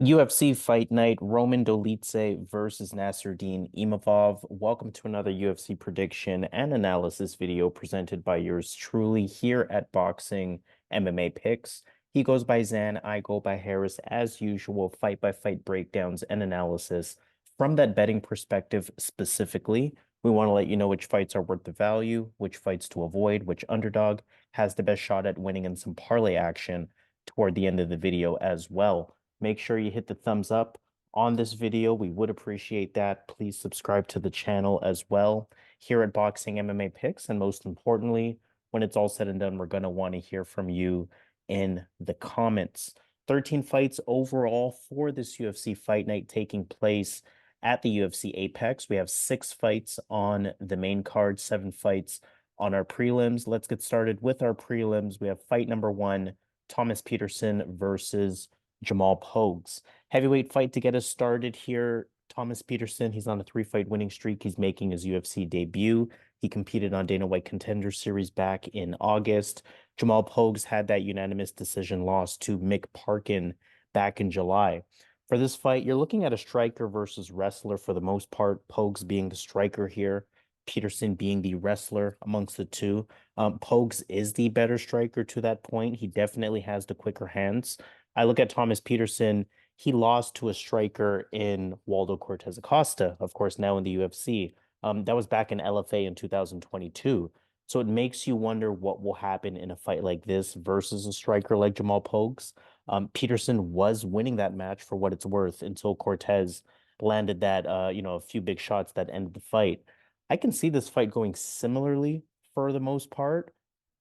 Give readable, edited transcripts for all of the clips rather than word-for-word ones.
UFC Fight Night, Dolidze versus Nassourdine Imavov. Welcome to another UFC prediction and analysis video presented by yours truly here at Boxing MMA Picks. He goes by Zan, I go by Harris, as usual, fight by fight breakdowns and analysis. From that betting perspective specifically, we want to let you know which fights are worth the value, which fights to avoid, which underdog has the best shot at winning, and some parlay action toward the end of the video as well. Make sure you hit the thumbs up on this video. We would appreciate that. Please subscribe to the channel as well here at Boxing MMA Picks. And most importantly, when it's all said and done, we're going to want to hear from you in the comments. 13 fights overall for this UFC Fight Night taking place at the UFC Apex. We have 6 fights on the main card, 7 fights on our prelims. Let's get started with our prelims. We have fight number 1, Thomas Petersen versus Jamal Pogues. Heavyweight fight to get us started here. Thomas Petersen, he's on a 3-fight winning streak. He's making his UFC debut. He competed on Dana White Contender Series back in August. Jamal Pogues had that unanimous decision loss to Mick Parkin back in July. For this fight, you're looking at a striker versus wrestler for the most part, Pogues being the striker here, Petersen being the wrestler amongst the two. Pogues is the better striker to that point. He definitely has the quicker hands. I look at Thomas Petersen. He lost to a striker in Waldo Cortez Acosta, of course, now in the UFC. That was back in LFA in 2022. So it makes you wonder what will happen in a fight like this versus a striker like Jamal Pogues. Petersen was winning that match for what it's worth until Cortez landed that, a few big shots that ended the fight. I can see this fight going similarly for the most part,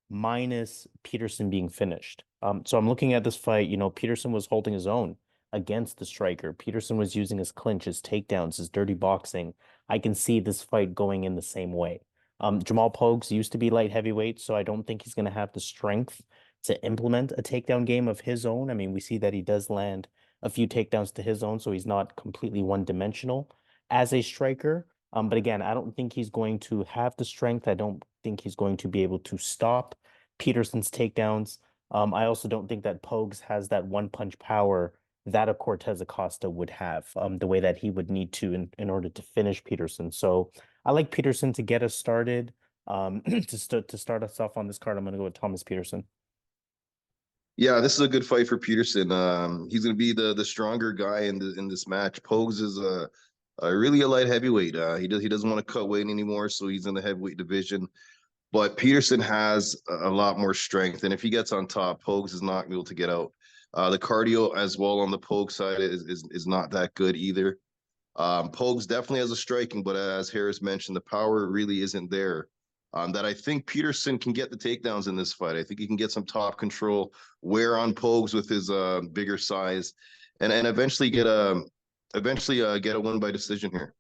minus Petersen being finished. So I'm looking at this fight, Petersen was holding his own against the striker. Petersen was using his clinch, his takedowns, his dirty boxing. I can see this fight going in the same way. Jamal Pogues used to be light heavyweight, so I don't think he's going to have the strength to implement a takedown game of his own. I mean, we see that he does land a few takedowns to his own, so he's not completely one-dimensional as a striker. But again, I don't think he's going to have the strength. I don't think he's going to be able to stop Petersen's takedowns. I also don't think that Pogues has that one punch power that a Cortez Acosta would have, the way that he would need to in order to finish Petersen. So I like Petersen to get us started. To start us off on this card, I'm going to go with Thomas Petersen. Yeah, this is a good fight for Petersen. He's going to be the stronger guy in this match. Pogues is a really a light heavyweight. He doesn't want to cut weight anymore, so he's in the heavyweight division. But Petersen has a lot more strength, and if he gets on top, Pogues is not able to get out. The cardio as well on the Pogue side is not that good either. Pogues definitely has a striking, but as Harris mentioned, the power really isn't there. That I think Petersen can get the takedowns in this fight. I think he can get some top control, wear on Pogues with his bigger size, and eventually get a win by decision here.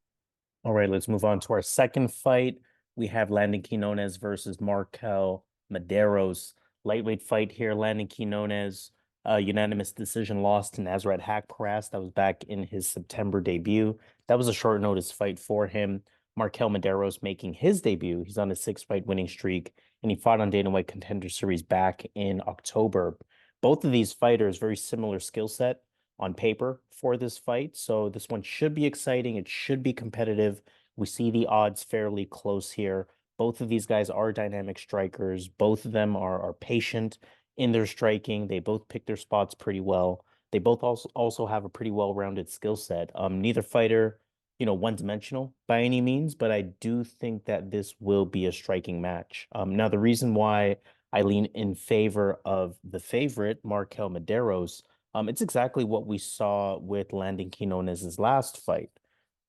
All right, let's move on to our second fight. We have Landon Quiñones versus Marquel Mederos. Lightweight fight here. Landon Quiñones, unanimous decision loss to Nasrat Haqparast. That was back in his September debut. That was a short notice fight for him. Marquel Mederos making his debut. He's on a 6-fight winning streak, and he fought on Dana White Contender Series back in October. Both of these fighters, very similar skill set on paper for this fight. So this one should be exciting. It should be competitive. We see the odds fairly close here. Both of these guys are dynamic strikers. Both of them are patient in their striking. They both pick their spots pretty well. They both also have a pretty well-rounded skill set. Neither fighter, one-dimensional by any means, but I do think that this will be a striking match. Now, the reason why I lean in favor of the favorite, Marquel Mederos, it's exactly what we saw with Landon Quiñones' last fight.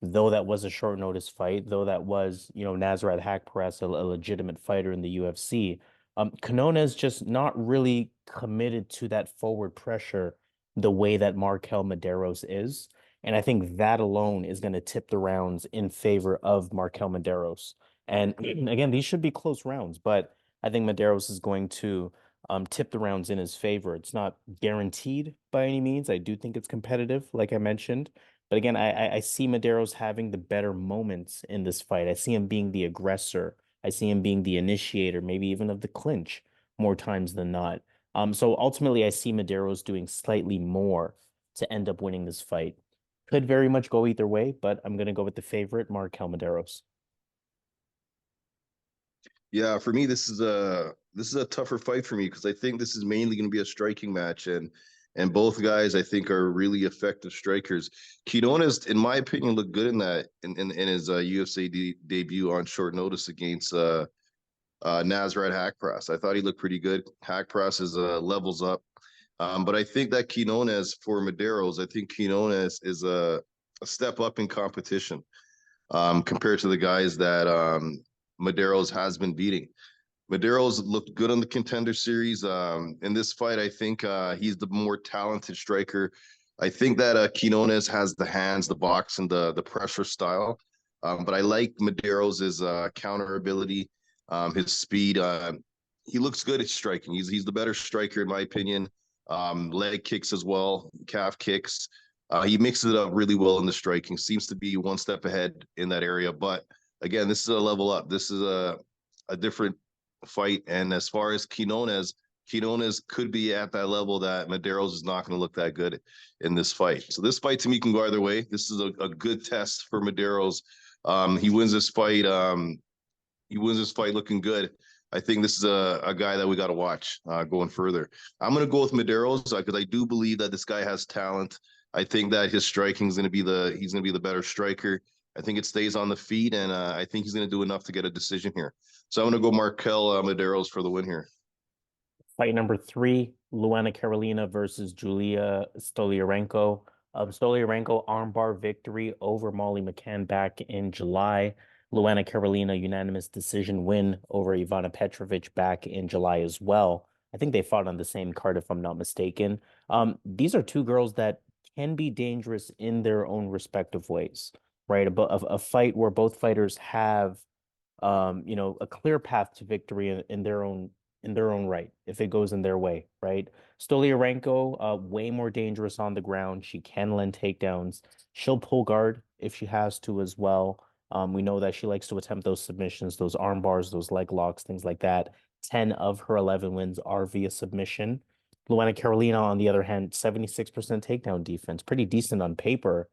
Though that was a short notice fight, though that was, Nasrat Haqparast, a legitimate fighter in the UFC, Quiñones just not really committed to that forward pressure the way that Marquel Mederos is. And I think that alone is going to tip the rounds in favor of Marquel Mederos. And again, these should be close rounds, but I think Mederos is going to tip the rounds in his favor. It's not guaranteed by any means. I do think it's competitive, like I mentioned. But again, I see Mederos having the better moments in this fight. I see him being the aggressor. I see him being the initiator, maybe even of the clinch more times than not. So ultimately, I see Mederos doing slightly more to end up winning this fight. Could very much go either way, but I'm going to go with the favorite, Marquel Mederos. Yeah, for me, this is a tougher fight for me because I think this is mainly going to be a striking match, and both guys I think are really effective strikers. Quiñones, in my opinion, looked good in that in his UFC debut on short notice against Nasrat Hakparas. I thought he looked pretty good. Hakparas is levels up, but I think that Quiñones for Mederos, I think Quiñones is a step up in competition compared to the guys that Mederos has been beating. Mederos looked good on the contender series. In this fight, I think he's the more talented striker. I think that Quiñones has the hands, the box, and the pressure style. But I like Mederos' counter ability, his speed. He looks good at striking. He's the better striker in my opinion. Leg kicks as well, calf kicks. He mixes it up really well in the striking. Seems to be one step ahead in that area. But again, this is a level up. This is a different fight. And as far as Quiñones could be at that level that Mederos is not going to look that good in this fight. So this fight to me can go either way. This is a good test for Mederos. He wins this fight. He wins this fight looking good. I think this is a guy that we got to watch going further. I'm going to go with Mederos because I do believe that this guy has talent. I think that his striking is going to be he's going to be the better striker. I think it stays on the feet, and I think he's going to do enough to get a decision here. So I'm going to go Marquel Mederos for the win here. Fight number 3, Luana Carolina versus Julia Stoliarenko. Stoliarenko armbar victory over Molly McCann back in July. Luana Carolina unanimous decision win over Ivana Petrovic back in July as well. I think they fought on the same card if I'm not mistaken. These are two girls that can be dangerous in their own respective ways, right? A fight where both fighters have a clear path to victory in their own right if it goes in their way, right? Stoliarenko, way more dangerous on the ground. She can land takedowns. She'll pull guard if she has to as well. We know that she likes to attempt those submissions, those arm bars, those leg locks, things like that. 10 of her 11 wins are via submission. Luana Carolina, on the other hand, 76% takedown defense, pretty decent on paper.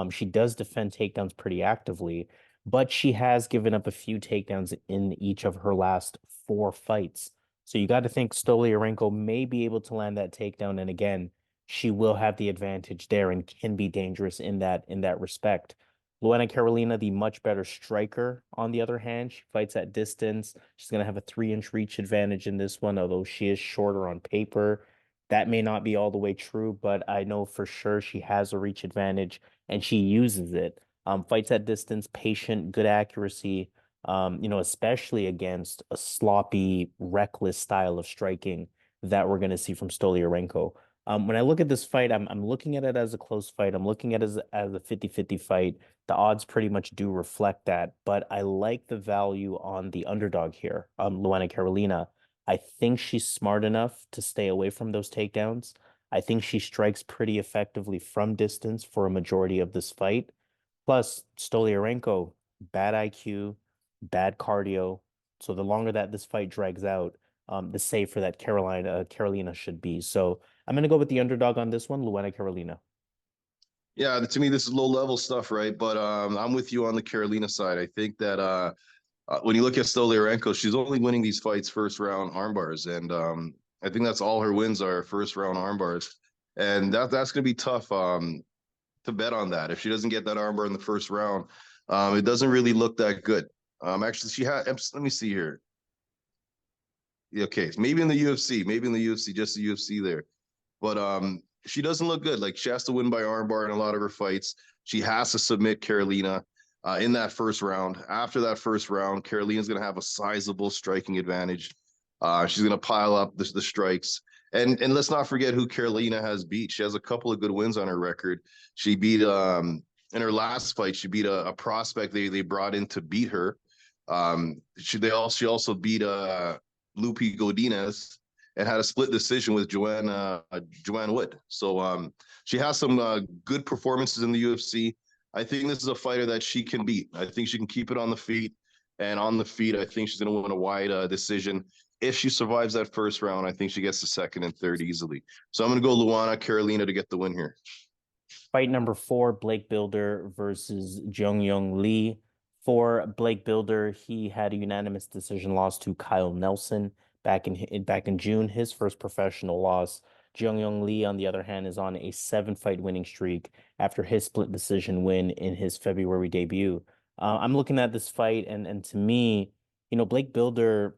She does defend takedowns pretty actively, but she has given up a few takedowns in each of her last 4 fights. So you got to think Stoliarenko may be able to land that takedown, and again, she will have the advantage there and can be dangerous in that respect. Luana Carolina, the much better striker, on the other hand, she fights at distance. She's going to have a 3-inch reach advantage in this one, although she is shorter on paper. That may not be all the way true, but I know for sure she has a reach advantage and she uses it. Fights at distance, patient, good accuracy, especially against a sloppy, reckless style of striking that we're going to see from Stoliarenko. When I look at this fight, I'm looking at it as a close fight. I'm looking at it as a 50-50 fight. The odds pretty much do reflect that, but I like the value on the underdog here, Luana Carolina. I think she's smart enough to stay away from those takedowns. I think she strikes pretty effectively from distance for a majority of this fight. Plus, Stoliarenko, bad IQ, bad cardio. So the longer that this fight drags out, the safer that Carolina should be. So I'm going to go with the underdog on this one, Luana Carolina. Yeah, to me, this is low level stuff, right? But I'm with you on the Carolina side. I think that when you look at Stoliarenko, she's only winning these fights first round armbars, and I think that's all her wins are first round armbars, and that's going to be tough to bet on that. If she doesn't get that armbar in the first round, it doesn't really look that good. Actually, she had. Let me see here. Okay, maybe in the UFC, just the UFC there, but she doesn't look good. Like she has to win by armbar in a lot of her fights. She has to submit Carolina in that first round. After that first round, Carolina's going to have a sizable striking advantage. She's going to pile up the strikes. And let's not forget who Carolina has beat. She has a couple of good wins on her record. She beat in her last fight, she beat a prospect they brought in to beat her. She also beat Lupi Godinez and had a split decision with Joanne Wood. So she has some good performances in the UFC. I think this is a fighter that she can beat. I think she can keep it on the feet. And on the feet, I think she's going to win a wide decision. If she survives that first round, I think she gets the second and third easily. So I'm going to go Luana Carolina to get the win here. Fight number 4, Blake Bilder versus Jeong Lee. For Blake Bilder, he had a unanimous decision loss to Kyle Nelson back in June, his first professional loss. Jeong Lee, on the other hand, is on a 7-fight winning streak after his split decision win in his February debut. I'm looking at this fight, and to me, Blake Bilder,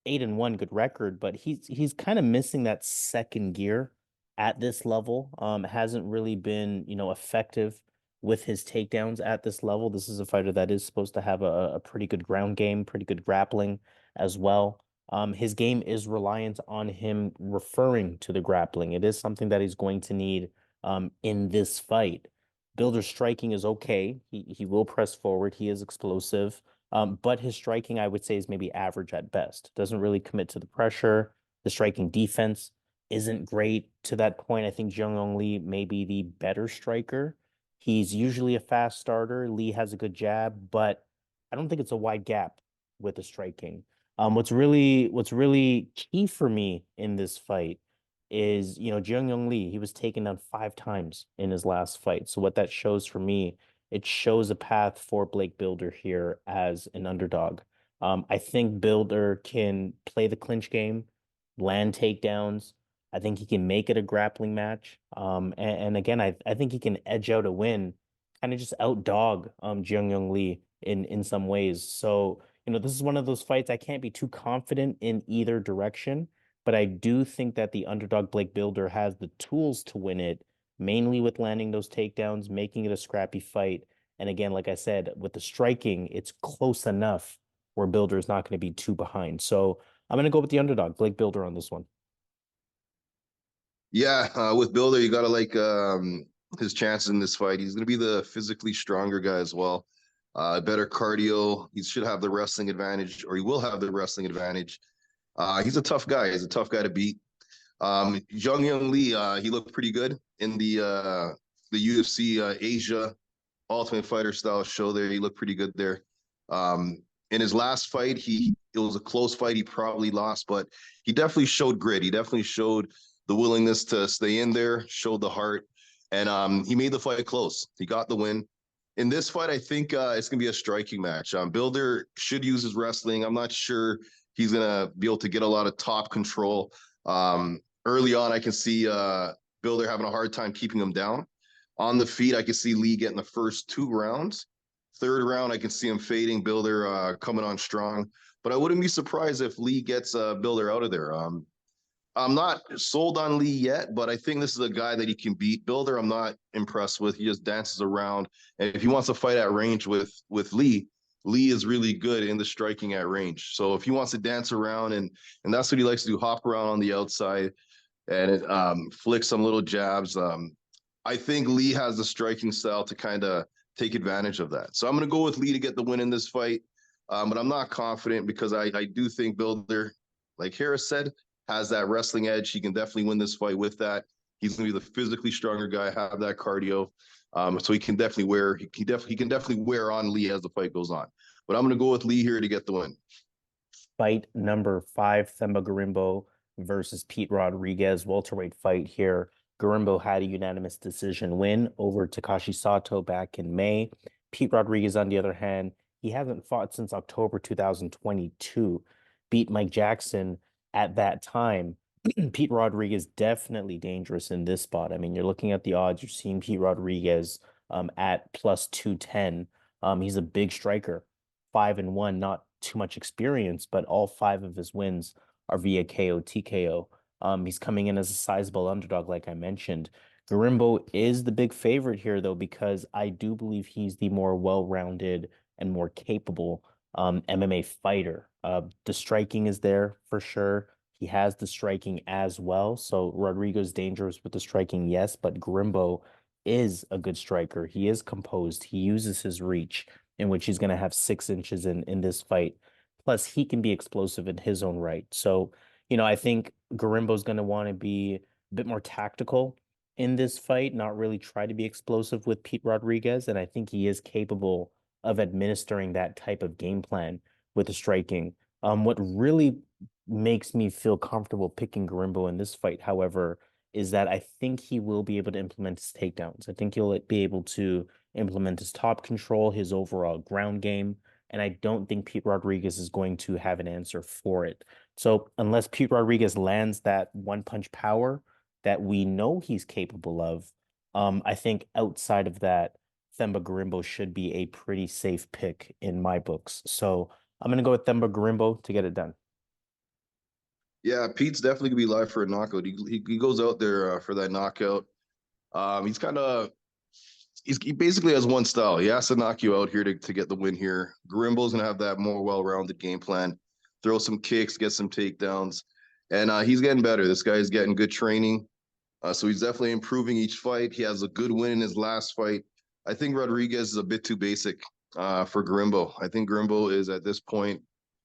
8-1, good record, but he's kind of missing that second gear at this level. Hasn't really been, effective with his takedowns at this level. This is a fighter that is supposed to have a pretty good ground game, pretty good grappling as well. His game is reliant on him referring to the grappling. It is something that he's going to need in this fight. Bilder's striking is okay. He will press forward. He is explosive. But his striking, I would say, is maybe average at best. Doesn't really commit to the pressure. The striking defense isn't great to that point. I think Jeong Lee may be the better striker. He's usually a fast starter. Lee has a good jab, but I don't think it's a wide gap with the striking. What's really key for me in this fight is, Jeong Lee, he was taken down 5 times in his last fight. So what that shows for me, it shows a path for Blake Bilder here as an underdog. I think Bilder can play the clinch game, land takedowns. I think he can make it a grappling match. And again, I think he can edge out a win, kind of just outdog Jeong Lee in some ways. So, this is one of those fights I can't be too confident in either direction, but I do think that the underdog Blake Bilder has the tools to win it, mainly with landing those takedowns, making it a scrappy fight. And again, like I said, with the striking, it's close enough where Bilder is not going to be too behind. So I'm going to go with the underdog, Blake Bilder, on this one. Yeah, with Bilder, you gotta like his chances in this fight. He's gonna be the physically stronger guy as well. Better cardio. He should have the wrestling advantage, or he will have the wrestling advantage. He's a tough guy. He's a tough guy to beat. Jeong Lee, he looked pretty good in the UFC Asia Ultimate Fighter style show. There, he looked pretty good there. In his last fight, it was a close fight. He probably lost, but he definitely showed grit. He definitely showed the willingness to stay in there, showed the heart, and he made the fight close. He got the win. In this fight, I think it's going to be a striking match. Bilder should use his wrestling. I'm not sure he's going to be able to get a lot of top control. Early on, I can see Bilder having a hard time keeping him down. On the feet, I can see Lee getting the first 2 rounds. Third round, I can see him fading, Bilder coming on strong. But I wouldn't be surprised if Lee gets Bilder out of there. I'm not sold on Lee yet, but I think this is a guy that he can beat. Bilder, I'm not impressed with. He just dances around. And if he wants to fight at range with Lee, Lee is really good in the striking at range. So if he wants to dance around, and that's what he likes to do, hop around on the outside and flick some little jabs. I think Lee has the striking style to kind of take advantage of that. So I'm going to go with Lee to get the win in this fight. But I'm not confident because I do think Bilder, like Harris said, has that wrestling edge. He can definitely win this fight with that. He's going to be the physically stronger guy, have that cardio. So he can definitely wear on Lee as the fight goes on. But I'm going to go with Lee here to get the win. Fight number 5, Themba Gorimbo versus Pete Rodriguez, welterweight fight here. Gorimbo had a unanimous decision win over Takashi Sato back in May. Pete Rodriguez, on the other hand, he hasn't fought since October 2022. Beat Mike Jackson at that time. Pete Rodriguez definitely dangerous in this spot. I mean, you're looking at the odds, you're seeing Pete Rodriguez at plus 210. He's a big striker, 5-1, not too much experience, but all 5 of his wins are via KO TKO. He's coming in as a sizable underdog, like I mentioned. Gorimbo is the big favorite here, though, because I do believe he's the more well-rounded and more capable MMA fighter. The striking is there for sure. He has the striking as well. So Rodrigo's dangerous with the striking, yes, but Gorimbo is a good striker. He is composed. He uses his reach, in which he's going to have 6 inches in this fight. Plus, he can be explosive in his own right. So, I think Gorimbo's going to want to be a bit more tactical in this fight, not really try to be explosive with Pete Rodriguez. And I think he is capable of administering that type of game plan with the striking. What really makes me feel comfortable picking Gorimbo in this fight, however, is that I think he will be able to implement his takedowns. I think he'll be able to implement his top control, his overall ground game, and I don't think Pete Rodriguez is going to have an answer for it. So unless Pete Rodriguez lands that one punch power that we know he's capable of, I think outside of that, Themba Gorimbo should be a pretty safe pick in my books. So I'm gonna go with Themba Gorimbo to get it done. Yeah, Pete's definitely gonna be live for a knockout. He goes out there for that knockout. He's kind of he basically has one style. He has to knock you out here to get the win here. Gorimbo's gonna have that more well-rounded game plan. Throw some kicks, get some takedowns, and he's getting better. This guy's getting good training, so he's definitely improving each fight. He has a good win in his last fight. I think Rodriguez is a bit too basic for Gorimbo. I think Gorimbo is at this point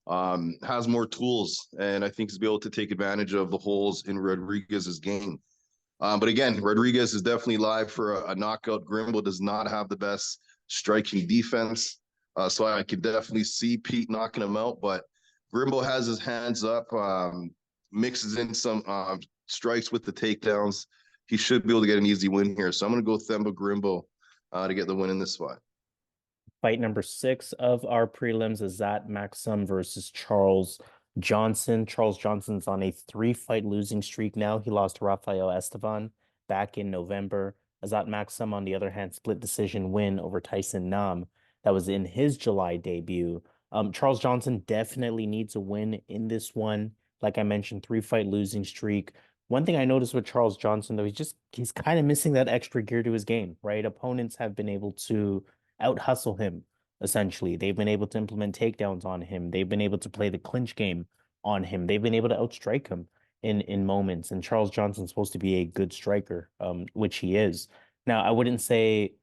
has more tools, and I think he's be able to take advantage of the holes in Rodriguez's game. But again, Rodriguez is definitely live for a knockout. Gorimbo does not have the best striking defense, so I could definitely see Pete knocking him out. But Gorimbo has his hands up, mixes in some strikes with the takedowns. He should be able to get an easy win here. So I'm going to go Themba Gorimbo to get the win in this fight. Fight number 6 of our prelims, Azat Maksum versus Charles Johnson. Charles Johnson's on a 3-fight losing streak now. He lost to Rafael Estevan back in November. Azat Maksum, on the other hand, split decision win over Tyson Nam. That was in his July debut. Charles Johnson definitely needs a win in this one. Like I mentioned, 3-fight losing streak. One thing I noticed with Charles Johnson, though, he's kind of missing that extra gear to his game, right? Opponents have been able to out hustle him, essentially. They've been able to implement takedowns on him. They've been able to play the clinch game on him. They've been able to outstrike him in moments. And Charles Johnson's supposed to be a good striker, which he is. Now, I wouldn't say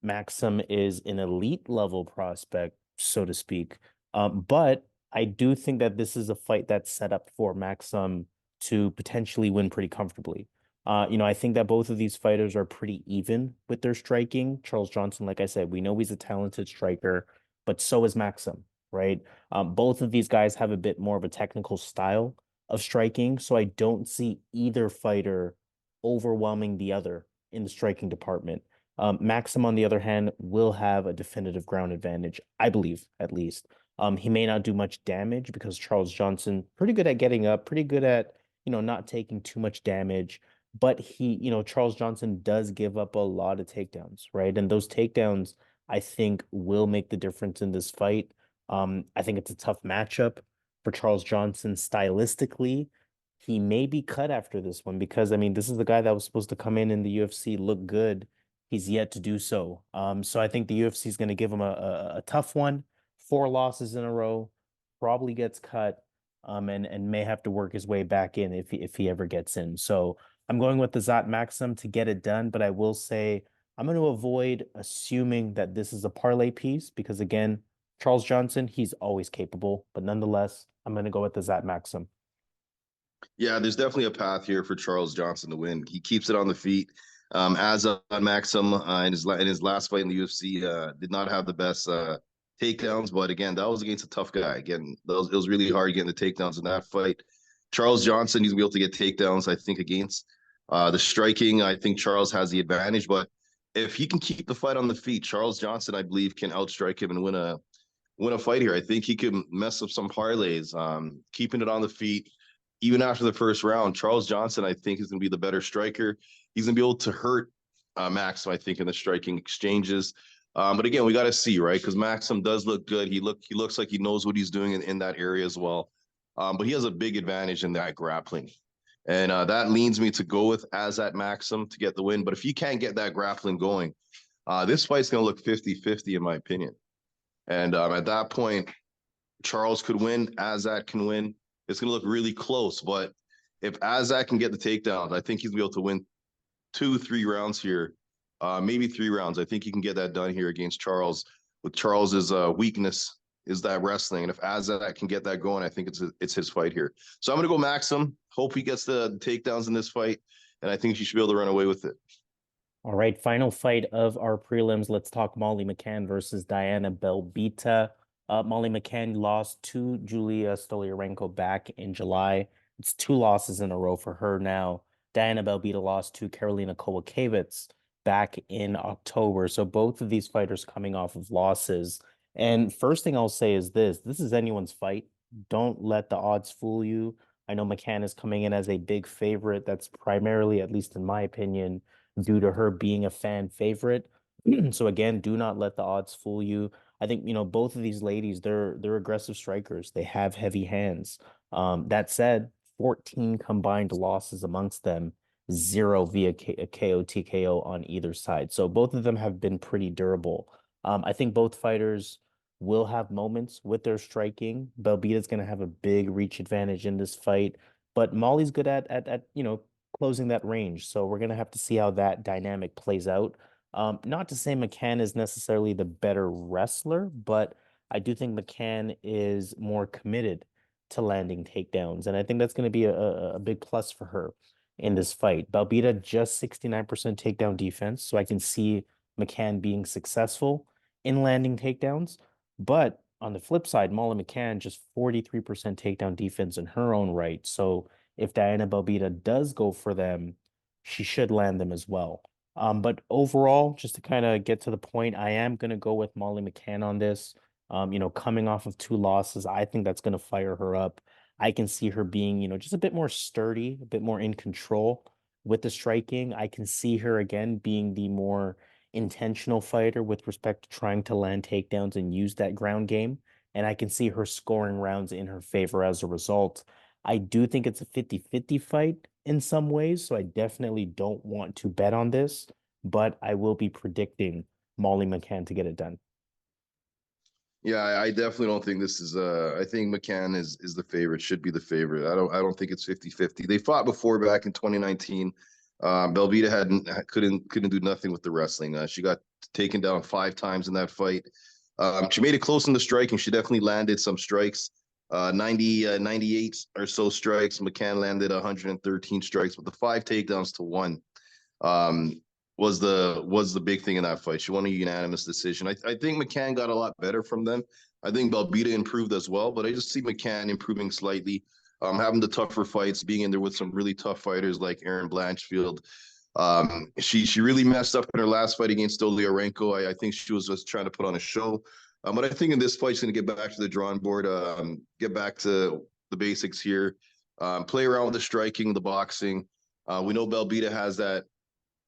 Maksum is an elite level prospect, so to speak. But I do think that this is a fight that's set up for Maksum to potentially win pretty comfortably. I think that both of these fighters are pretty even with their striking. Charles Johnson, like I said, we know he's a talented striker, but so is Maksum, right? Both of these guys have a bit more of a technical style of striking, so I don't see either fighter overwhelming the other in the striking department. Maksum, on the other hand, will have a definitive ground advantage, I believe, at least. He may not do much damage because Charles Johnson, pretty good at getting up, pretty good at, not taking too much damage. But Charles Johnson does give up a lot of takedowns, right? And those takedowns, I think, will make the difference in this fight. I think it's a tough matchup for Charles Johnson stylistically. He may be cut after this one because, I mean, this is the guy that was supposed to come in the UFC, look good. He's yet to do so. So I think the UFC is going to give him a tough one. 4 losses in a row, probably gets cut, and may have to work his way back in if he ever gets in. So I'm going with the Azat Maksum to get it done, but I will say I'm going to avoid assuming that this is a parlay piece because, again, Charles Johnson, he's always capable, but nonetheless, I'm going to go with the Azat Maksum. Yeah, there's definitely a path here for Charles Johnson to win. He keeps it on the feet. As Maksum in his last fight in the UFC, did not have the best takedowns, but again, that was against a tough guy. Again, it was really hard getting the takedowns in that fight. Charles Johnson, he's be able to get takedowns, I think, against the striking. I think Charles has the advantage, but if he can keep the fight on the feet, Charles Johnson, I believe, can outstrike him and win a fight here. I think he can mess up some parlays, keeping it on the feet. Even after the first round, Charles Johnson, I think, is going to be the better striker. He's going to be able to hurt Maksum, I think, in the striking exchanges. But again, we got to see, right? Because Maksum does look good. He looks like he knows what he's doing in that area as well. But he has a big advantage in that grappling. And that leads me to go with Azat Maksum to get the win. But if he can't get that grappling going, this fight's going to look 50-50 in my opinion. And at that point, Charles could win, Azat can win. It's going to look really close. But if Azat can get the takedowns, I think he's going to be able to win 2-3 rounds here, maybe 3 rounds. I think he can get that done here against Charles. With Charles's weakness is that wrestling, and if Azat can get that going, I think it's his fight here. So I'm going to go Maksum. Hope he gets the takedowns in this fight, and I think he should be able to run away with it. All right, final fight of our prelims. Let's talk Molly McCann versus Diana Belbiţă. Molly McCann lost to Julia Stoliarenko back in July. It's 2 losses in a row for her now. Diana Belbiţă lost to Karolina Kowalkiewicz back in October. So both of these fighters coming off of losses. And first thing I'll say is this is anyone's fight. Don't let the odds fool you. I know McCann is coming in as a big favorite. That's primarily, at least in my opinion, due to her being a fan favorite. So again, do not let the odds fool you. I think, both of these ladies, they're aggressive strikers. They have heavy hands. That said, 14 combined losses amongst them, zero via KO TKO on either side. So both of them have been pretty durable. I think both fighters will have moments with their striking. Belbiţă's going to have a big reach advantage in this fight, but Molly's good at closing that range. So we're going to have to see how that dynamic plays out. Not to say McCann is necessarily the better wrestler, but I do think McCann is more committed to landing takedowns, and I think that's going to be a big plus for her in this fight. Belbiţă just 69% takedown defense, so I can see McCann being successful in landing takedowns. But on the flip side, Molly McCann just 43% takedown defense in her own right. So if Diana Belbiţă does go for them, she should land them as well. But overall, just to kind of get to the point, I am going to go with Molly McCann on this. Coming off of two losses, I think that's going to fire her up. I can see her being, just a bit more sturdy, a bit more in control with the striking. I can see her again being the more intentional fighter with respect to trying to land takedowns and use that ground game. And I can see her scoring rounds in her favor as a result. I do think it's a 50-50 fight in some ways, so I definitely don't want to bet on this, but I will be predicting Molly McCann to get it done. Yeah, I definitely don't think this is I think McCann is the favorite, should be the favorite. I don't think it's 50-50. They fought before back in 2019. Belbiţă couldn't do nothing with the wrestling. She got taken down 5 times in that fight. She made it close in the striking. She definitely landed some strikes. 98 or so strikes. McCann landed 113 strikes, but the 5 takedowns to 1 was the big thing in that fight. She won a unanimous decision. I think McCann got a lot better from them. I think Belbiţă improved as well, but I just see McCann improving slightly, having the tougher fights, being in there with some really tough fighters like Erin Blanchfield. She really messed up in her last fight against Stoliarenko. I think she was just trying to put on a show. But I think in this fight, she's going to get back to the drawing board, get back to the basics here, play around with the striking, the boxing. We know Belbiţă has that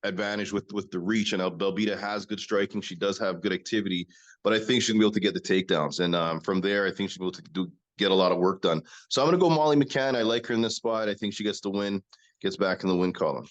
advantage with the reach, and Belbiţă has good striking. She does have good activity, but I think she'll be able to get the takedowns. And from there, I think she'll be able to get a lot of work done. So I'm going to go Molly McCann. I like her in this spot. I think she gets the win, gets back in the win column.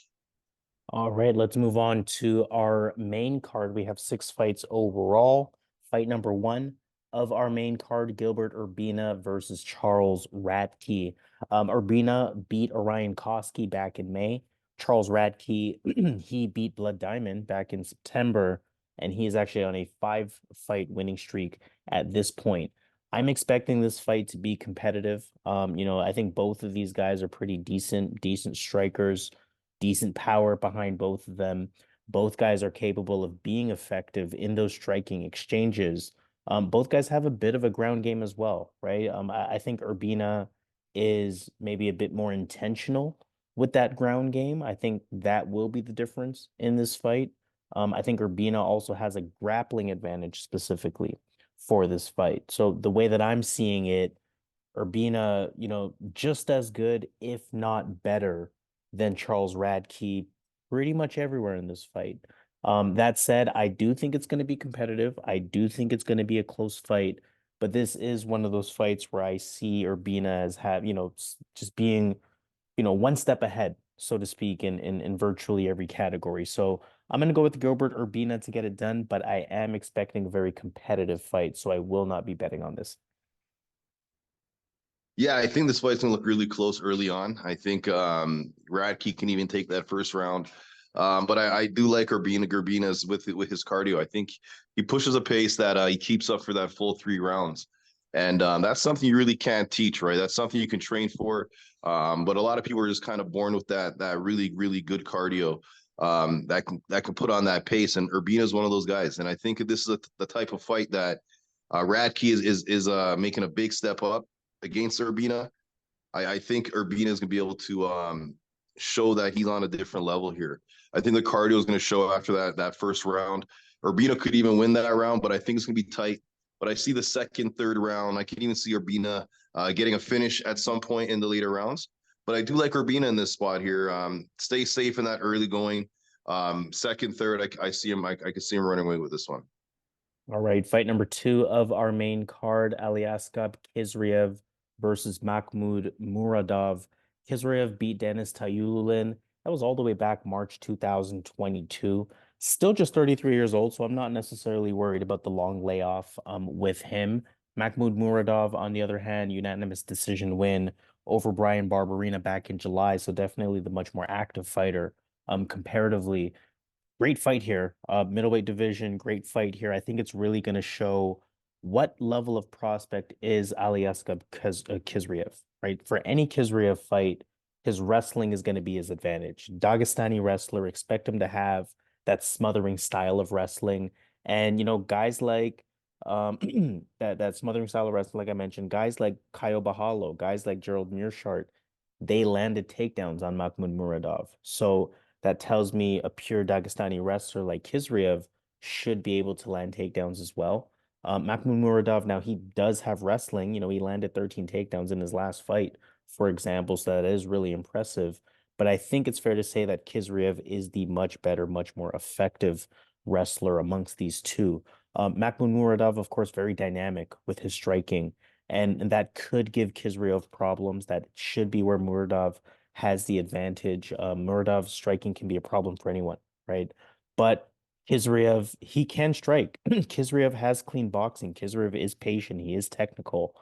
All right, let's move on to our main card. We have 6 fights overall. Fight number 1 of our main card, Gilbert Urbina versus Charles Radtke. Urbina beat Orion Koski back in May. Charles Radtke, he beat Blood Diamond back in September, and he is actually on a 5-fight winning streak at this point. I'm expecting this fight to be competitive. I think both of these guys are pretty decent strikers, decent power behind both of them. Both guys are capable of being effective in those striking exchanges. Both guys have a bit of a ground game as well, right? I think Urbina is maybe a bit more intentional with that ground game. I think that will be the difference in this fight. I think Urbina also has a grappling advantage specifically for this fight. So the way that I'm seeing it, Urbina, just as good, if not better, than Charles Radtke pretty much everywhere in this fight. That said, I do think it's going to be competitive. I do think it's going to be a close fight, but this is one of those fights where I see Urbina as just being, one step ahead, so to speak, in virtually every category. So I'm going to go with Gilbert Urbina to get it done, but I am expecting a very competitive fight, so I will not be betting on this. Yeah, I think this fight's gonna look really close early on. I think Radtke can even take that first round. But I do like Urbina's with his cardio. I think he pushes a pace that he keeps up for that full 3 rounds. And that's something you really can't teach, right? That's something you can train for. But a lot of people are just kind of born with that really, really good cardio that can put on that pace. And Urbina is one of those guys. And I think this is the type of fight that Radtke is making a big step up against Urbina. I think Urbina is going to be able to show that he's on a different level here. I think the cardio is going to show after that first round. Urbina could even win that round, but I think it's going to be tight. But I see the second, third round. I can even see Urbina getting a finish at some point in the later rounds. But I do like Urbina in this spot here. Stay safe in that early going. Second, third, I see him. I can see him running away with this one. All right, fight number 2 of our main card, Aliaskhab Khizriev versus Makhmud Muradov. Khizriev beat Dennis Tayulin. That was all the way back March 2022. Still just 33 years old, so I'm not necessarily worried about the long layoff with him. Makhmud Muradov, on the other hand, unanimous decision win over Brian Barberena back in July, so definitely the much more active fighter comparatively. Great fight here. Middleweight division, great fight here. I think it's really going to show what level of prospect is Aliaskhab Khizriev, right? For any Khizriev fight, his wrestling is going to be his advantage. Dagestani wrestler, expect him to have that smothering style of wrestling. And, guys like that smothering style of wrestling, like I mentioned, guys like Caio Bahalo, guys like Gerald Mearshart, they landed takedowns on Makhmud Muradov. So that tells me a pure Dagestani wrestler like Khizriev should be able to land takedowns as well. Makhmud Muradov, now he does have wrestling. He landed 13 takedowns in his last fight, for example, so that is really impressive. But I think it's fair to say that Khizriev is the much better, much more effective wrestler amongst these two. Makhmud Muradov, of course, very dynamic with his striking, and that could give Khizriev problems. That should be where Muradov has the advantage. Muradov's striking can be a problem for anyone, right? But Khizriev, he can strike. Khizriev has clean boxing. Khizriev is patient. He is technical.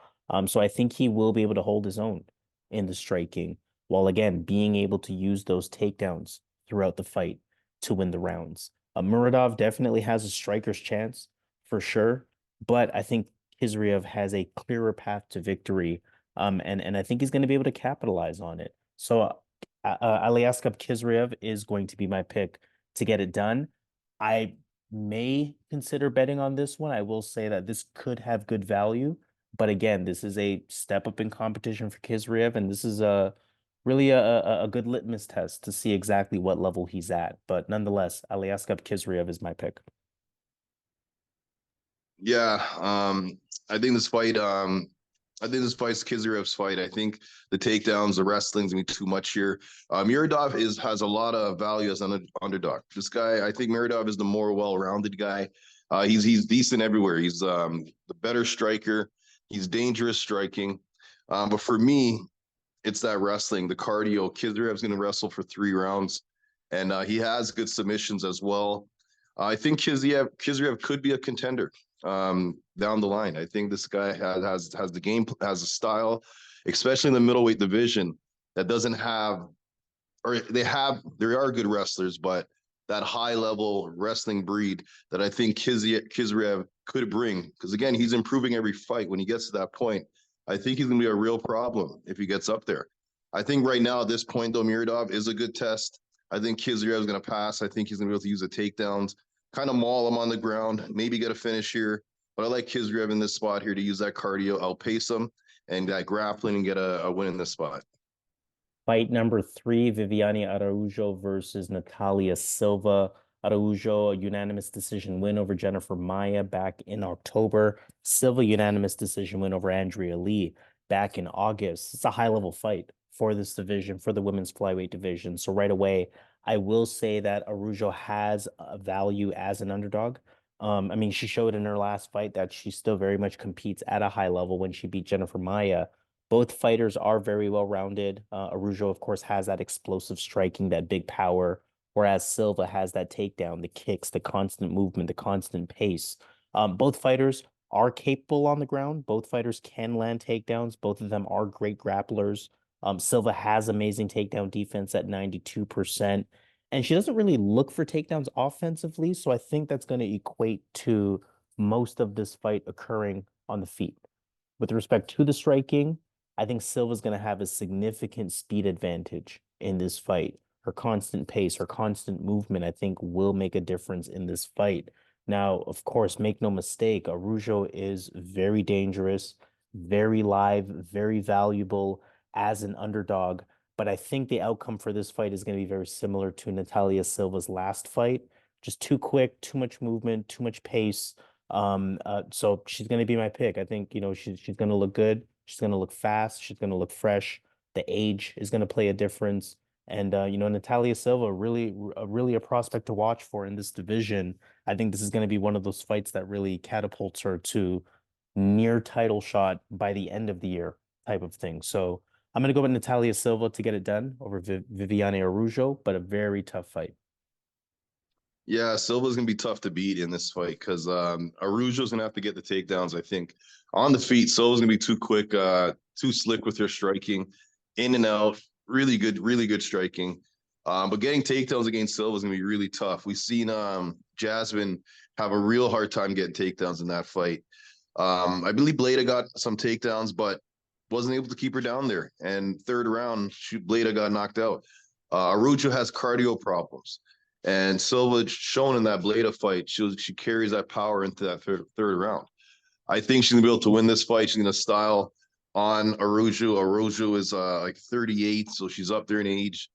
So I think he will be able to hold his own in the striking, while again being able to use those takedowns throughout the fight to win the rounds. Muradov definitely has a striker's chance for sure, but I think Khizriev has a clearer path to victory. And I think he's going to be able to capitalize on it. So Aliaskhab Khizriev is going to be my pick to get it done. I may consider betting on this one. I will say that this could have good value, but again, this is a step up in competition for Khizriev, and this is a really a good litmus test to see exactly what level he's at. But nonetheless, Aliaskhab Khizriev is my pick. Yeah, I think this fight, I think this fight's Khizriev's fight. I think the takedowns, the wrestling's gonna be too much here. Muradov has a lot of value as an underdog. This guy, I think Muradov is the more well-rounded guy. He's decent everywhere. He's the better striker. He's dangerous striking. But for me, it's that wrestling, the cardio. Khizriev's gonna wrestle for 3 rounds, and he has good submissions as well. I think Khizriev could be a contender down the line. I think this guy has the game, has a style, especially in the middleweight division that doesn't have, or there are good wrestlers, but that high level wrestling breed that I think Khizriev could bring. Because again, he's improving every fight. When he gets to that point, I think he's gonna be a real problem if he gets up there. I think right now at this point, though, Muradov is a good test. I think Khizriev is gonna pass. I think he's gonna be able to use the takedowns, kind of maul him on the ground, maybe get a finish here. But I like Khizriev in this spot here to use that cardio, outpace him, and that grappling and get a win in this spot. Fight number 3, Viviane Araujo versus Natália Silva. Araujo, a unanimous decision win over Jennifer Maia back in October. Silva, unanimous decision win over Andrea Lee back in August. It's a high-level fight for this division, for the women's flyweight division. So right away, I will say that Araujo has a value as an underdog. I mean, she showed in her last fight that she still very much competes at a high level when she beat Jennifer Maia. Both fighters are very well rounded. Araujo, of course, has that explosive striking, that big power, whereas Silva has that takedown, the kicks, the constant movement, the constant pace. Both fighters are capable on the ground. Both fighters can land takedowns. Both of them are great grapplers. Silva has amazing takedown defense at 92%. And she doesn't really look for takedowns offensively. So I think that's going to equate to most of this fight occurring on the feet. With respect to the striking, I think Silva's going to have a significant speed advantage in this fight. Her constant pace, her constant movement, I think will make a difference in this fight. Now, of course, make no mistake, Araujo is very dangerous, very live, very valuable as an underdog. but I think the outcome for this fight is going to be very similar to Natalia Silva's last fight. Just too quick, too much movement, too much pace. So she's going to be my pick. I think, she's going to look good. She's going to look fast. She's going to look fresh. The age is going to play a difference. And Natalia Silva, really a prospect to watch for in this division. I think this is going to be one of those fights that really catapults her to near title shot by the end of the year type of thing. So I'm going to go with Natalia Silva to get it done over Viviane Araujo, but a very tough fight. Yeah, Silva's gonna be tough to beat in this fight because Araujo's gonna have to get the takedowns. I think on the feet, Silva's gonna be too quick, too slick with her striking, in and out. Really good striking. But getting takedowns against Silva is gonna be really tough. We've seen Jasmine have a real hard time getting takedowns in that fight. I believe Bleda got some takedowns, but wasn't able to keep her down there. And third round, Bleda got knocked out. Araujo has cardio problems. And Silva shown in that Bleda fight, she carries that power into that third round. I think she's gonna be able to win this fight. She's gonna style on Araujo. Araujo is like 38, so she's up there in age.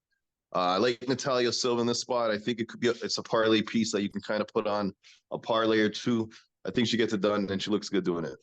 I like Natalia Silva in this spot. I think it could be it's a parlay piece that you can kind of put on a parlay or two. I think she gets it done and she looks good doing it.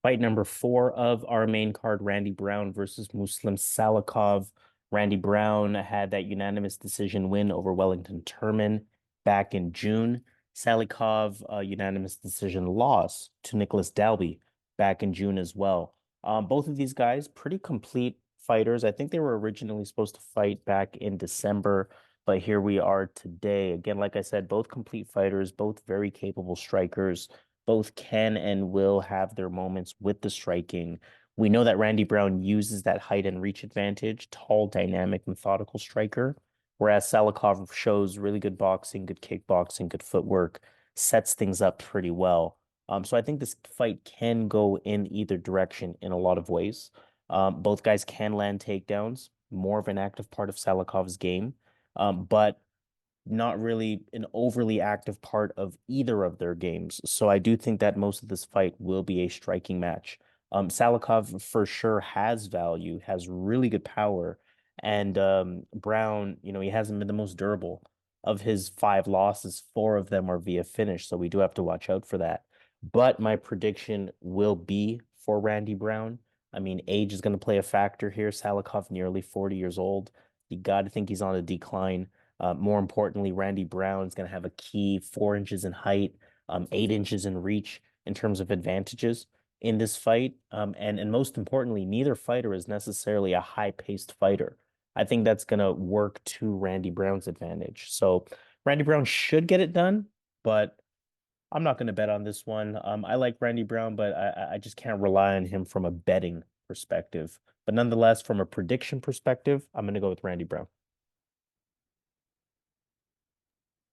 Fight number 4 of our main card, Randy Brown versus Muslim Salikhov. Randy Brown had that unanimous decision win over Wellington Turman back in June. Salikhov, a unanimous decision loss to Nicholas Dalby back in June as well. Both of these guys, pretty complete fighters. I think they were originally supposed to fight back in December, but here we are today. Again, like I said, both complete fighters, both very capable strikers. Both can and will have their moments with the striking. We know that Randy Brown uses that height and reach advantage, tall, dynamic, methodical striker, whereas Salikhov shows really good boxing, good kickboxing, good footwork, sets things up pretty well. So I think this fight can go in either direction in a lot of ways. Both guys can land takedowns, more of an active part of Salikhov's game, but not really an overly active part of either of their games. So I do think that most of this fight will be a striking match. Salikhov for sure has value, has really good power, and Brown, he hasn't been the most durable. Of his 5 losses, 4 of them are via finish, so we do have to watch out for that. But my prediction will be for Randy Brown. I mean, age is going to play a factor here. Salikhov nearly 40 years old. You got to think he's on a decline. More importantly, Randy Brown is going to have a key 4 inches in height, 8 inches in reach in terms of advantages in this fight. And most importantly, neither fighter is necessarily a high-paced fighter. I think that's going to work to Randy Brown's advantage. So Randy Brown should get it done, but I'm not going to bet on this one. I like Randy Brown, but I just can't rely on him from a betting perspective. But nonetheless, from a prediction perspective, I'm going to go with Randy Brown.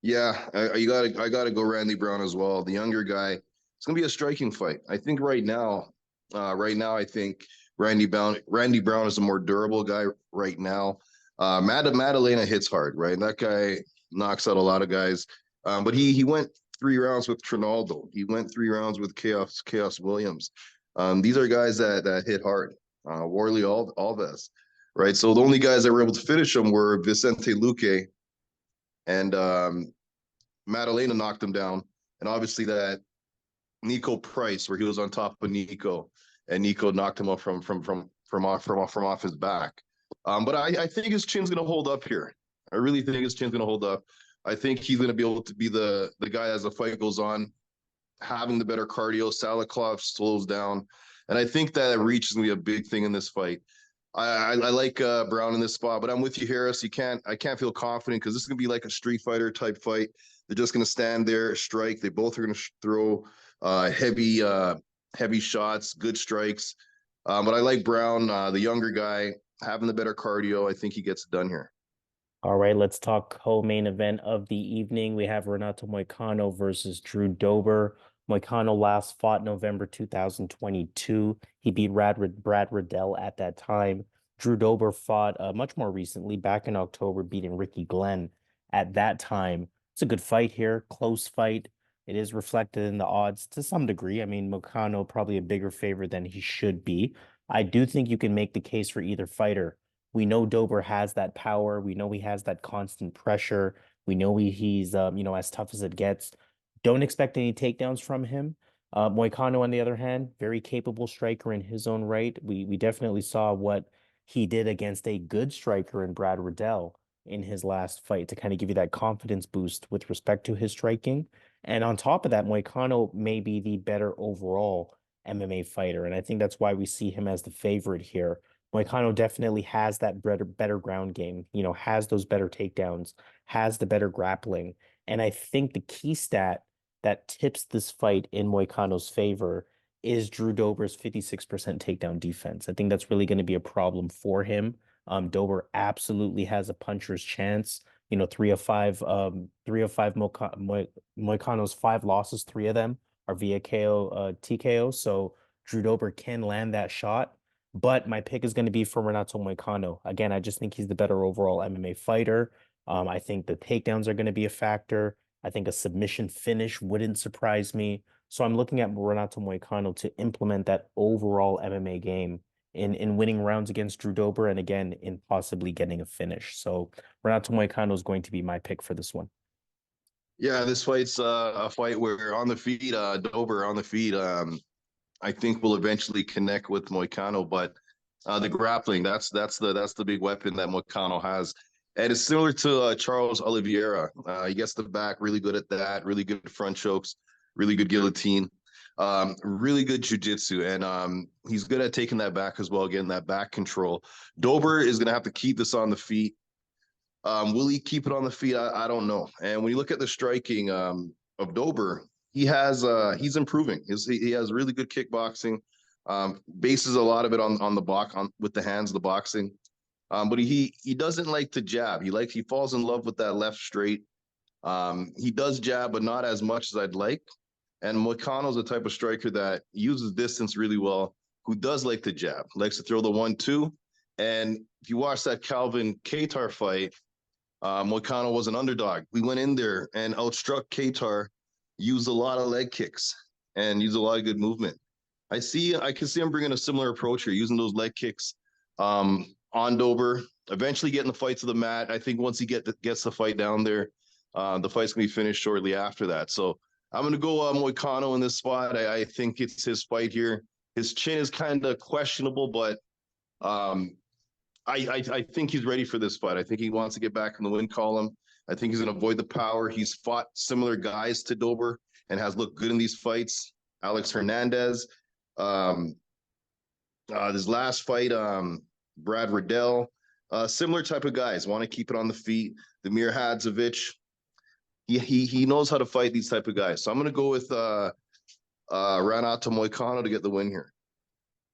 Yeah, I gotta go Randy Brown as well. The younger guy. It's gonna be a striking fight. I think I think Randy Brown is a more durable guy right now. Maddalena hits hard, right? And that guy knocks out a lot of guys. But he went 3 rounds with Trinaldo. He went 3 rounds with Chaos Williams. These are guys that hit hard. Warley Alves, right? So the only guys that were able to finish him were Vicente Luque and Maddalena knocked him down, and obviously that Nico Price, where he was on top of Nico, and Nico knocked him up from off his back. But I think his chin's gonna hold up here. I really think his chin's gonna hold up. I think he's gonna be able to be the guy as the fight goes on, having the better cardio. Salikhov slows down, and I think that reach is gonna be a big thing in this fight. I like Brown in this spot, but I'm with you, Harris. I can't feel confident because this is gonna be like a Street Fighter type fight. They're just gonna stand there, strike. They both are gonna throw heavy shots, good strikes. But I like Brown, the younger guy, having the better cardio. I think he gets it done here. All right, let's talk co-main event of the evening. We have Renato Moicano versus Drew Dober. Moicano last fought November 2022. He beat Brad Riddell at that time. Drew Dober fought much more recently, back in October, beating Ricky Glenn at that time. It's a good fight here, close fight. It is reflected in the odds to some degree. I mean, Moicano probably a bigger favorite than he should be. I do think you can make the case for either fighter We know Dober has that power. We know he has that constant pressure. We know he's as tough as it gets. Don't expect any takedowns from him. Moicano, on the other hand, very capable striker in his own right. We definitely saw what he did against a good striker in Brad Riddell in his last fight to kind of give you that confidence boost with respect to his striking. And on top of that, Moicano may be the better overall MMA fighter. And I think that's why we see him as the favorite here. Moicano definitely has that better ground game, has those better takedowns, has the better grappling. And I think the key stat that tips this fight in Moicano's favor is Drew Dober's 56% takedown defense. I think that's really going to be a problem for him. Dober absolutely has a puncher's chance. 3 of 5, 3 of 5 Moicano's 5 losses, 3 of them are via KO, TKO. So Drew Dober can land that shot. But my pick is going to be for Renato Moicano. Again, I just think he's the better overall MMA fighter. I think the takedowns are going to be a factor. I think a submission finish wouldn't surprise me. So I'm looking at Renato Moicano to implement that overall MMA game in winning rounds against Drew Dober and again in possibly getting a finish. So Renato Moicano is going to be my pick for this one. Yeah, this fight's a fight where on the feet, Dober on the feet, I think will eventually connect with Moicano, but the grappling, that's the big weapon that Moicano has. And it's similar to Charles Oliveira. He gets the back, really good at that, really good front chokes, really good guillotine, really good jiu-jitsu. And he's good at taking that back as well, getting that back control. Dober is going to have to keep this on the feet. Will he keep it on the feet? I don't know. And when you look at the striking of Dober, he's improving. He has really good kickboxing. Bases a lot of it on the block with the hands, the boxing. But he doesn't like to jab. He falls in love with that left straight. He does jab, but not as much as I'd like. And Moicano's the type of striker that uses distance really well, who does like to jab, likes to throw the 1-2. And if you watch that Calvin Kattar fight, Moicano was an underdog. We went in there and outstruck Kattar, used a lot of leg kicks and used a lot of good movement. I can see him bringing a similar approach here, using those leg kicks on Dober, eventually getting the fight to the mat. I think once he gets the fight down there, the fight's going to be finished shortly after that. So I'm going to go Moicano in this spot. I think it's his fight here. His chin is kind of questionable, but I think he's ready for this fight. I think he wants to get back in the win column. I think he's going to avoid the power. He's fought similar guys to Dober and has looked good in these fights. Alex Hernandez, his last fight, Brad Riddell, similar type of guys, want to keep it on the feet. Damir Hadzovic, he knows how to fight these type of guys. So I'm going to go with Renato Moicano to get the win here.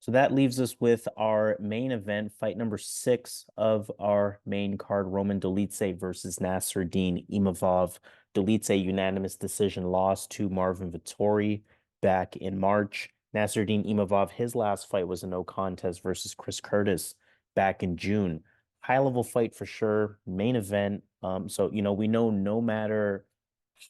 So that leaves us with our main event, fight number 6 of our main card, Roman Dolidze versus Nassourdine Imavov. Dolidze unanimous decision loss to Marvin Vettori back in March. Nassourdine Imavov, his last fight was a no contest versus Chris Curtis back in June. High level fight for sure, main event. So we know no matter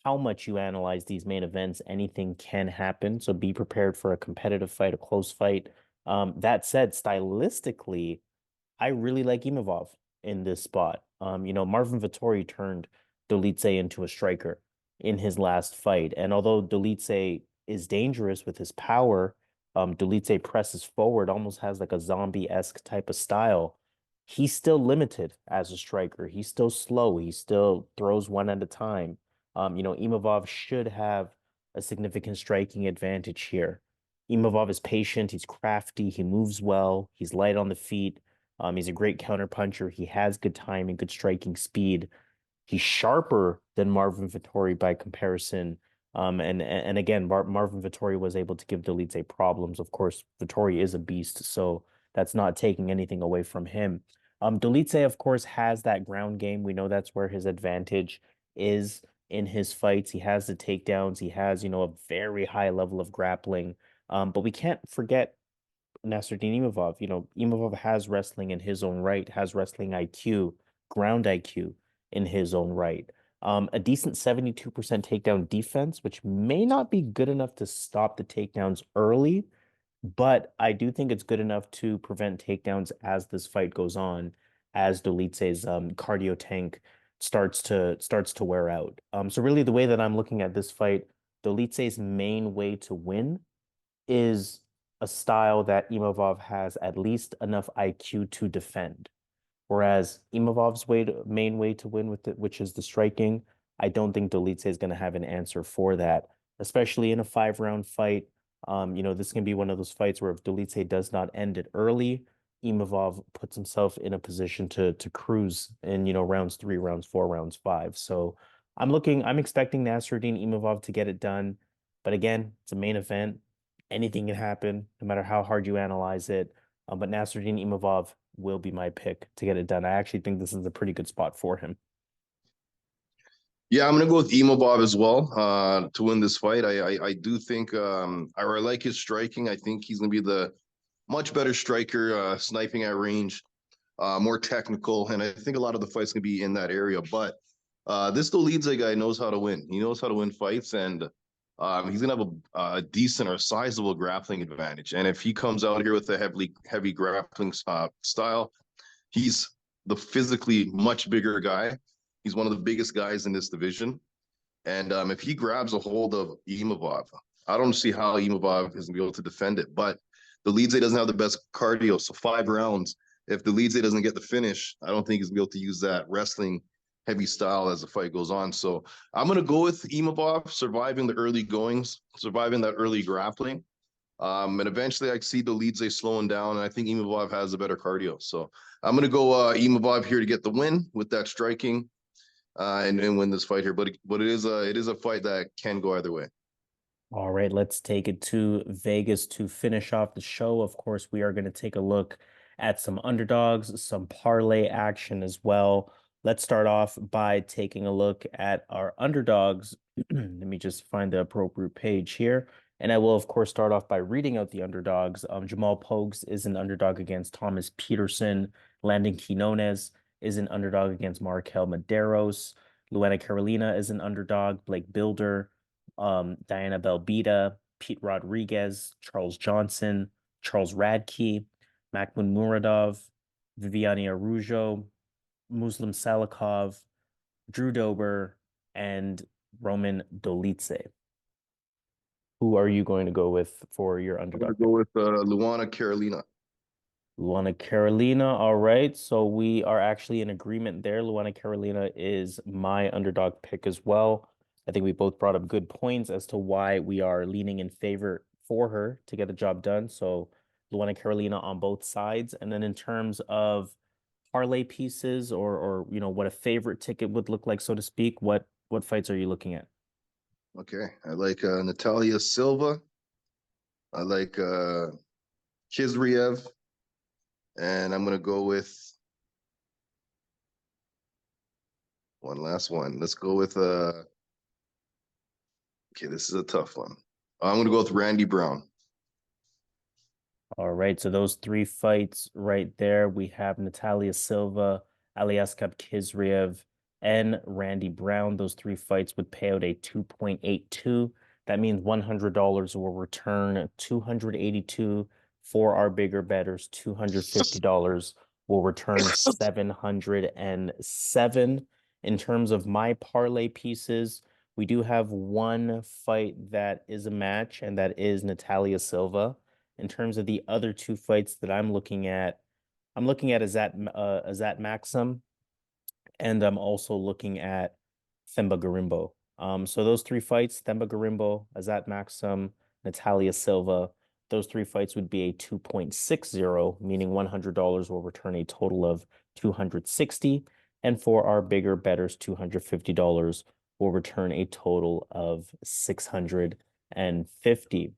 how much you analyze these main events, anything can happen. So be prepared for a competitive fight, a close fight. That said, stylistically, I really like Imavov in this spot. Marvin Vettori turned Dolidze into a striker in his last fight. And although Dolidze is dangerous with his power, Dolidze presses forward, almost has like a zombie-esque type of style. He's still limited as a striker. He's still slow. He still throws one at a time. Imavov should have a significant striking advantage here. Imavov is patient, he's crafty, he moves well, he's light on the feet. He's a great counterpuncher. He has good timing, good striking speed. He's sharper than Marvin Vettori by comparison. And again, Marvin Vettori was able to give Dolidze problems. Of course, Vettori is a beast, so that's not taking anything away from him. Dolidze, of course, has that ground game. We know that's where his advantage is in his fights. He has the takedowns. He has, a very high level of grappling. But we can't forget Nassourdine Imavov. Imavov has wrestling in his own right, has wrestling IQ, ground IQ in his own right. A decent 72% takedown defense, which may not be good enough to stop the takedowns early, but I do think it's good enough to prevent takedowns as this fight goes on. as Dolidze's cardio tank starts to wear out. So really the way that I'm looking at this fight, Dolidze's main way to win is a style that Imavov has at least enough IQ to defend. Whereas Imavov's main way to win with it, which is the striking, I don't think Dolidze is going to have an answer for that, especially in a 5-round fight. This can be one of those fights where if Dolidze does not end it early, Imavov puts himself in a position to cruise in, rounds 3, rounds 4, rounds 5. So I'm expecting Nassourdine Imavov to get it done. But again, it's a main event. Anything can happen, no matter how hard you analyze it. But Nassourdine Imavov will be my pick to get it done. I actually think this is a pretty good spot for him. Yeah, I'm gonna go with Imavov as well to win this fight. I do think I like his striking. I think he's gonna be the much better striker, sniping at range, more technical, and I think a lot of the fights can be in that area. But this Dolidze guy knows how to win. He knows how to win fights, and he's gonna have a decent or sizable grappling advantage. And if he comes out here with a heavy grappling style, he's the physically much bigger guy. He's one of the biggest guys in this division. And if he grabs a hold of Imavov, I don't see how Imavov is going to be able to defend it. But Dolidze doesn't have the best cardio. So 5 rounds, if Dolidze doesn't get the finish, I don't think he's going to be able to use that wrestling heavy style as the fight goes on. So I'm going to go with Imavov surviving the early goings, surviving that early grappling. And eventually I see Dolidze slowing down, and I think Imavov has a better cardio. So I'm going to go Imavov here to get the win with that striking. And win this fight here. But it is a fight that can go either way. All right, let's take it to Vegas to finish off the show. Of course, we are going to take a look at some underdogs, some parlay action as well. Let's start off by taking a look at our underdogs. Let me just find the appropriate page here. And I will, of course, start off by reading out the underdogs. Jamal Pogues is an underdog against Thomas Petersen. Landon Quiñones is an underdog against Marquel Mederos. Luana Carolina is an underdog. Blake Bilder, Diana Belbiţă, Pete Rodriguez, Charles Johnson, Charles Radtke, Makhmud Muradov, Viviane Araujo, Muslim Salikov, Drew Dober, and Roman Dolidze. Who are you going to go with for your underdog? I'm going to go with Luana Carolina. Luana Carolina. All right. So we are actually in agreement there. Luana Carolina is my underdog pick as well. I think we both brought up good points as to why we are leaning in favor for her to get the job done. So Luana Carolina on both sides. And then in terms of parlay pieces or what a favorite ticket would look like, so to speak, what fights are you looking at? Okay. I like Natália Silva. I like Khizriev. And I'm going to go with one last one. Let's go with okay, this is a tough one. I'm going to go with Randy Brown. All right, so those 3 fights right there, we have Natália Silva, Aliaskhab Khizriev, and Randy Brown. Those 3 fights would pay out a 2.82. That means $100 will return 282 for our bigger bettors. $250 will return 707. In terms of my parlay pieces, we do have one fight that is a match, and that is Natália Silva. In terms of the other 2 fights that I'm looking at Azat Maksum, and I'm also looking at Themba Gorimbo. So those 3 fights, Themba Gorimbo, Azat Maksum, Natália Silva, those 3 fights would be a 2.60, meaning $100 will return a total of 260. And for our bigger bettors, $250 will return a total of 650.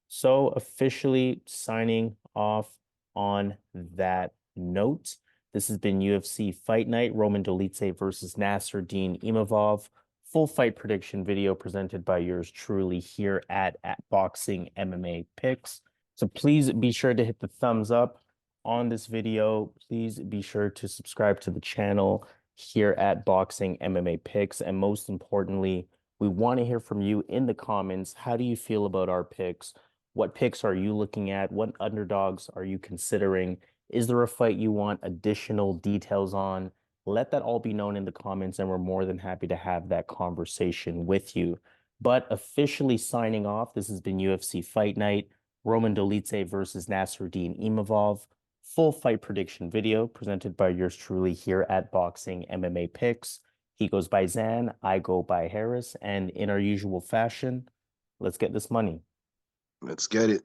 So officially signing off on that note. This has been UFC Fight Night, Roman Dolidze versus Nassourdine Imavov. Full fight prediction video presented by yours truly here at Boxing MMA Picks. So please be sure to hit the thumbs up on this video. Please be sure to subscribe to the channel here at Boxing MMA Picks. And most importantly, we want to hear from you in the comments. How do you feel about our picks? What picks are you looking at? What underdogs are you considering? Is there a fight you want additional details on? Let that all be known in the comments, and we're more than happy to have that conversation with you. But officially signing off, this has been UFC Fight Night, Roman Dolidze versus Nassourdine Imavov. Full fight prediction video presented by yours truly here at Boxing MMA Picks. He goes by Zan, I go by Harris, and in our usual fashion, let's get this money. Let's get it.